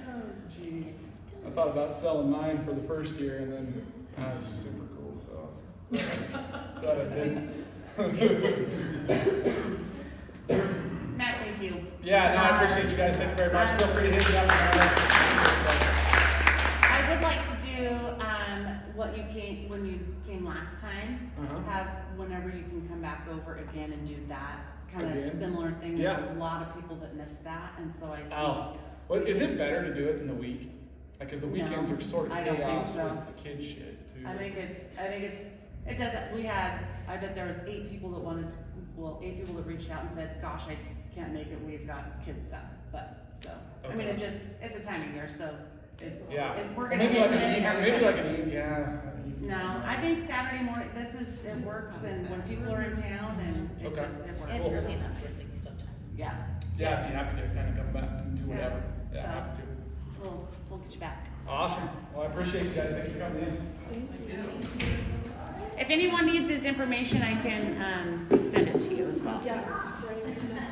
Oh, geez. I thought about selling mine for the first year, and then it was super cool, so glad I didn't. Matt, thank you. Yeah, no, I appreciate you guys. Thank you very much. Feel free to hit me up. I would like to do what you came when you came last time. Uh-huh. Have whenever you can come back over again and do that kind of Again? similar thing. Yeah. There's a lot of people that miss that, and so I think. Oh. Well, is it better to do it in the week? Like, cause the weekends No, are sort of I don't think chaos so. with kid shit too. I think it doesn't, I bet there was 8 people that 8 people that reached out and said, gosh, I can't make it, we've got kid stuff, but, so, I mean, Okay. it's a time of year, so, Yeah. if we're Or gonna maybe like miss an evening, everybody. maybe like an evening, yeah. No, I think Saturday morning, it works, and when people are in town, and it Okay. just, it works. It's Cool. early enough where it's like you still have time. Yeah, Yeah, I'd be happy to kind of come back and do Yeah. whatever. Yeah, So- happy to. we'll get you back. Awesome. Well, I appreciate you guys. Thanks for coming in. If anyone needs this information, I can, send it to you as well. Yes, for anyone who's not